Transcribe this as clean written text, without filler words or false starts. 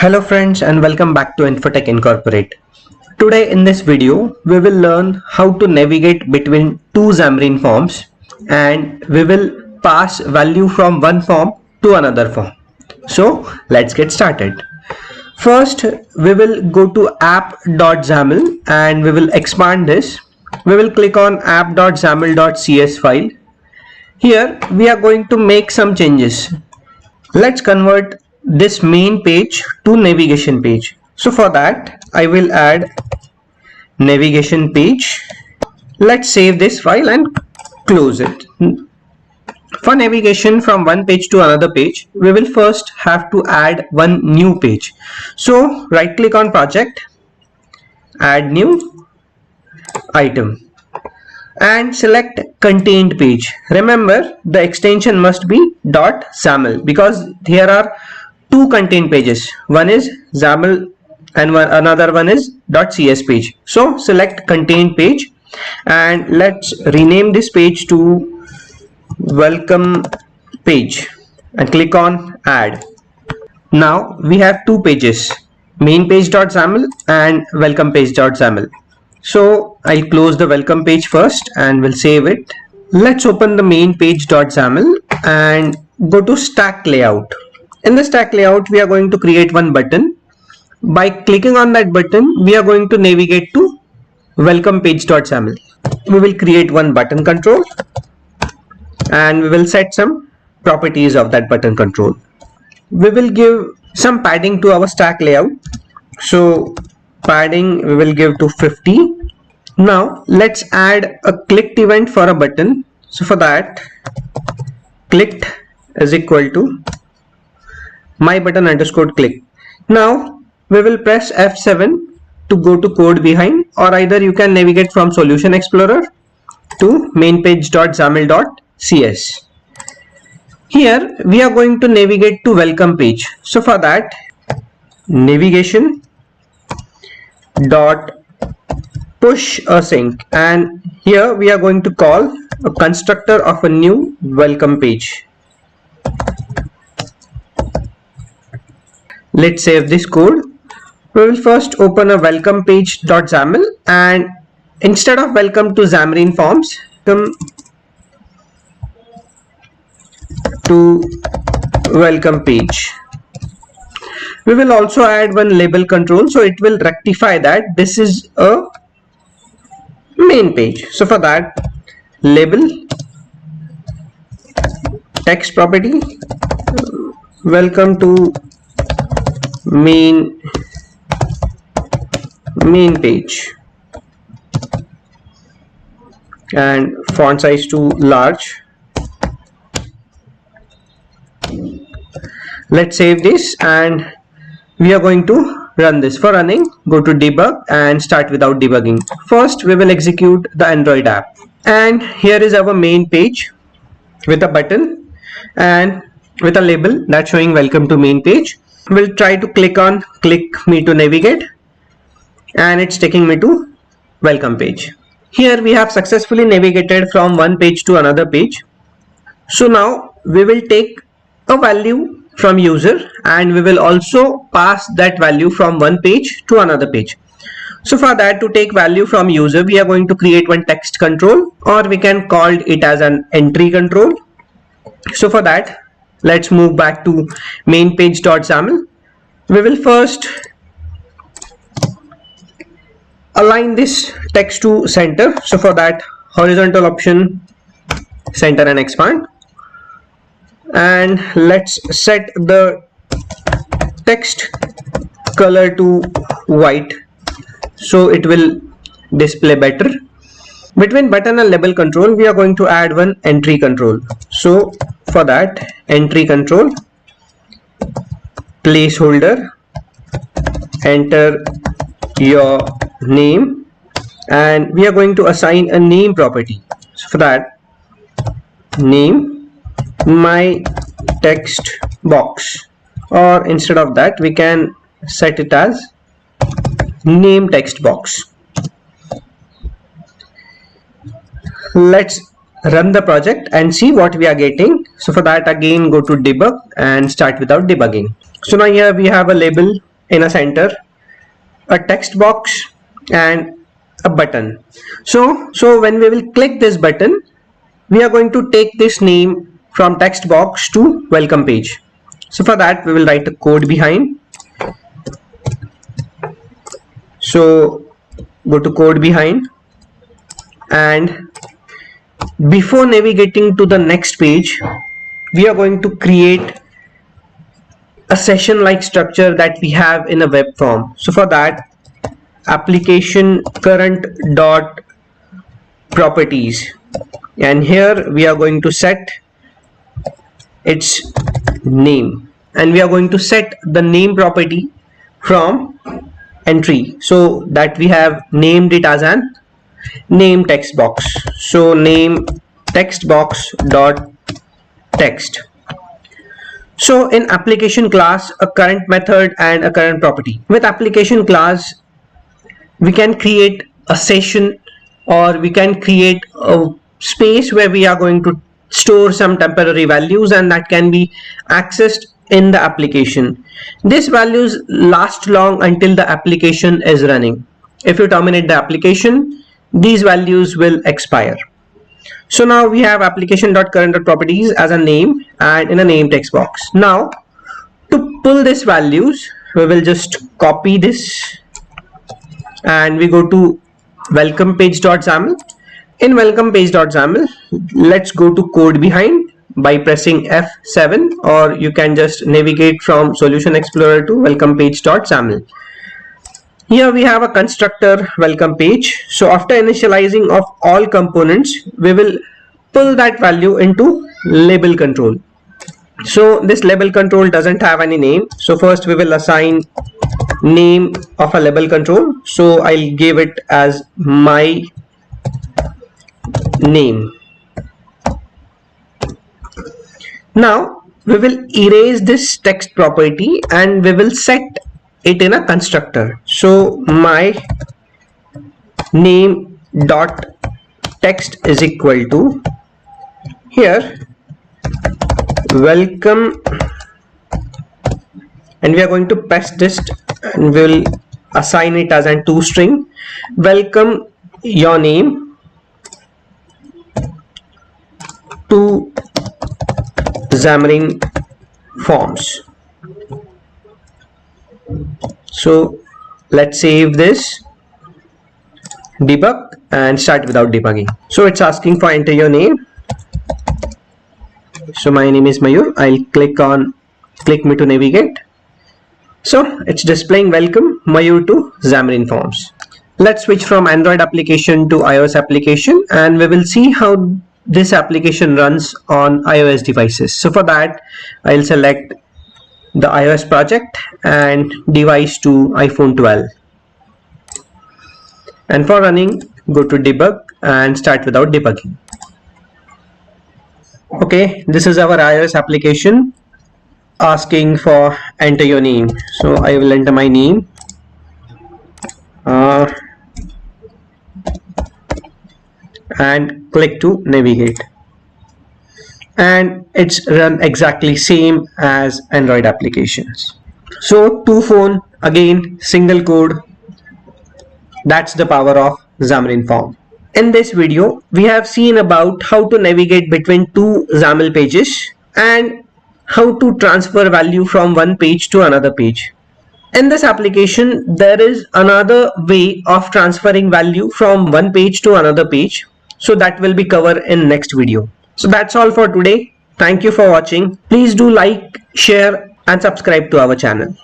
Hello friends and welcome back to Infotech Incorporate. Today in this video we will learn how to navigate between two Xamarin Forms and we will pass value from one form to another form. So let's get started. First we will go to app.xaml and we will expand this. We will click on app.xaml.cs file. Here we are going to make some changes. Let's convert this main page to navigation page. So for that I will add navigation page. Let's save this file and close it. For navigation from one page to another page, we will first have to add one new page. So right click on project, add new item and select contained page. Remember the extension must be .xaml because here are two contained pages. One is XAML and another one is .cs page. So select contained page and let's rename this page to welcome page and click on add. Now we have two pages, main page.xaml and welcome page.xaml. So I'll close the welcome page first and we'll save it. Let's open the main page.xaml and go to stack layout. In the stack layout, we are going to create one button. By clicking on that button, we are going to navigate to welcome page.xaml. We will create one button control and we will set some properties of that button control. We will give some padding to our stack layout. So padding we will give to 50. Now let's add a clicked event for a button. So for that, clicked is equal to my button underscore click. Now we will press F7 to go to code behind, or either you can navigate from Solution Explorer to main page.xaml.cs. Here we are going to navigate to welcome page. So for that, navigation dot push async, and here we are going to call a constructor of a new welcome page. Let's save this code. We will first open a welcome page.xaml and instead of welcome to Xamarin Forms, come to welcome page. We will also add one label control, so it will rectify that this is a main page. So for that, label text property welcome to main page and font size to large. Let's save this and we are going to run this. For running, go to debug and start without debugging. First we will execute the Android app, and here is our main page with a button and with a label that's showing welcome to main page. We'll try to click on click me to navigate and it's taking me to welcome page. Here we have successfully navigated from one page to another page. So now we will take a value from user and we will also pass that value from one page to another page. So for that, to take value from user, we are going to create one text control, or we can call it as an entry control. So for that, let's move back to main page.xaml. We will first align this text to center. So for that, horizontal option, center and expand. And let's set the text color to white so it will display better. Between button and label control, we are going to add one entry control. So for that, entry control, placeholder, enter your name, and we are going to assign a name property. So for that, name my text box, or instead of that we can set it as name text box. Let's run the project and see what we are getting. So for that, again go to debug and start without debugging. So now here we have a label in a center, a text box and a button. So when we will click this button, we are going to take this name from text box to welcome page. So for that we will write a code behind. So go to code behind, and before navigating to the next page, we are going to create a session like structure that we have in a web form. So for that, application current dot properties, and here we are going to set its name, and we are going to set the name property from entry, so that we have named it as an name text box. So name text box dot text. So in application class, a current method and a current property. With application class, we can create a session, or we can create a space where we are going to store some temporary values, and that can be accessed in the application. These values last long until the application is running. If you terminate the application, these values will expire. So now we have application.current.properties as a name and in a name text box. Now to pull these values, we will just copy this and we go to welcome page.xaml. In welcome page.xaml, let's go to code behind by pressing F7, or you can just navigate from Solution Explorer to welcome page.xaml. Here we have a constructor welcome page. So after initializing of all components, we will pull that value into label control. So this label control doesn't have any name. So first we will assign name of a label control. So I'll give it as my name. Now we will erase this text property and we will set it in a constructor. So my name dot text is equal to, here, welcome, and we are going to paste this and we will assign it as a toString. Welcome your name to Xamarin Forms. So let's save this, debug, and start without debugging. So it's asking for enter your name. So my name is Mayur. I'll click me to navigate. So it's displaying welcome Mayur to Xamarin Forms. Let's switch from Android application to iOS application, and we will see how this application runs on iOS devices. So for that, I'll select the iOS project and device to iPhone 12. And for running, go to debug and start without debugging. Okay, this is our iOS application asking for enter your name. So I will enter my name. And click to navigate, and it's run exactly same as Android applications. So to phone, again single code. That's the power of Xamarin Form. In this video, we have seen about how to navigate between two XAML pages and how to transfer value from one page to another page. In this application, there is another way of transferring value from one page to another page. So that will be covered in next video. So that's all for today. Thank you for watching. Please do like, share and subscribe to our channel.